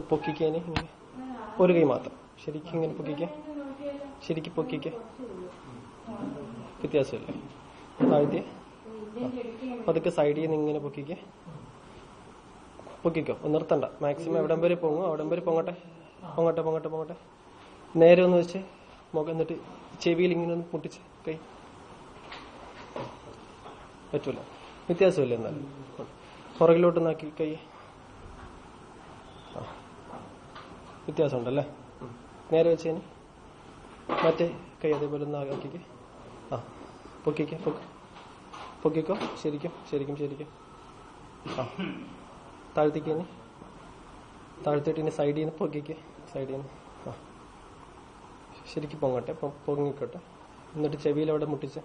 പൊക്കിക്കാൻ ഇങ്ങനെ ഒരു കൈ മാത്രം ശരിക്കും ഇങ്ങനെ പൊക്കിക്കാൻ ശരിക്കും പൊക്കിക്കാൻ വ്യത്യാസമില്ലേ താഴ്ത്തിയ പതുക്കെ സൈഡിൽ നിന്ന് ഇങ്ങനെ പൊക്കിക്കോ നിർത്തണ്ട മാക്സിമം എവിടം വരെ പൊങ്ങും അവിടം വരെ പൊങ്ങട്ടെ നേരെ ഒന്ന് വെച്ച് മുഖം എന്നിട്ട് ചെവിയിൽ ഇങ്ങനെ ഒന്ന് മുട്ടിച്ച് കൈ പറ്റൂല വ്യത്യാസമില്ല എന്നാലും പുറകിലോട്ട് നാക്കി കൈ വ്യത്യാസമുണ്ടല്ലേ നേരെ വെച്ചേന് മറ്റേ കൈ അതേപോലെ ഒന്ന് ആക്കിക്ക് പൊക്കിക്കോ ശരിക്കും താഴ്ത്തിക്ക് താഴ്ത്തിട്ട് ഇനി സൈഡിൽ നിന്ന് പൊക്കിക്ക് സൈഡിൽ നിന്ന് ശരിക്കും പൊങ്ങട്ടെ പൊങ്ങിക്കോട്ടെ എന്നിട്ട് ചെവിയിൽ അവിടെ മുട്ടിച്ച്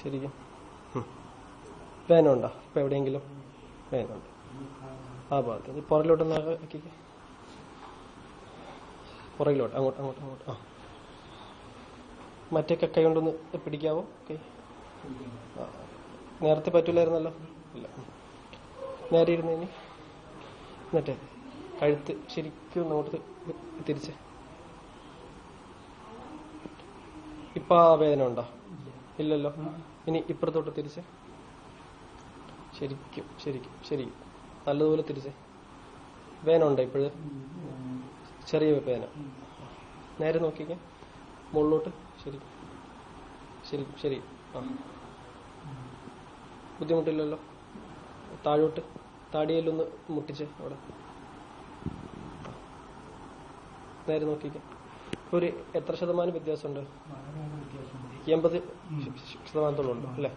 ശരിക്കും വേനുണ്ടോ ഇപ്പൊ എവിടെയെങ്കിലും വേനുണ്ട് ആ ഭാഗത്ത് പുറകിലോട്ടൊന്ന് ആക്കിക്ക് പുറകിലോട്ട് അങ്ങോട്ട് മറ്റേ കൈ കൊണ്ടൊന്ന് പിടിക്കാവോ കൈ നേരത്തെ പറ്റൂലായിരുന്നല്ലോ ഇല്ല നേരെ ഇരുന്നേനി എന്നിട്ട് കഴുത്ത് ശരിക്കും അങ്ങോട്ട് തിരിച്ച് ഇപ്പൊ ആ വേദന ഉണ്ടോ ഇല്ലല്ലോ ഇനി ഇപ്പുറത്തോട്ട് തിരിച്ച് ശരിക്കും നല്ലതുപോലെ തിരിച്ച് വേന ഉണ്ടോ ഇപ്പോഴ് ചെറിയ വേന നേരെ നോക്കിക്കാൻ മുകളിലോട്ട് ശരി ബുദ്ധിമുട്ടില്ലല്ലോ താഴോട്ട് താടിയിലൊന്ന് മുട്ടിച്ച് അവിടെ നേരെ നോക്കിക്കാൻ ഒരു എത്ര ശതമാനം വ്യത്യാസമുണ്ട് 80% ഉണ്ടോ അല്ലേ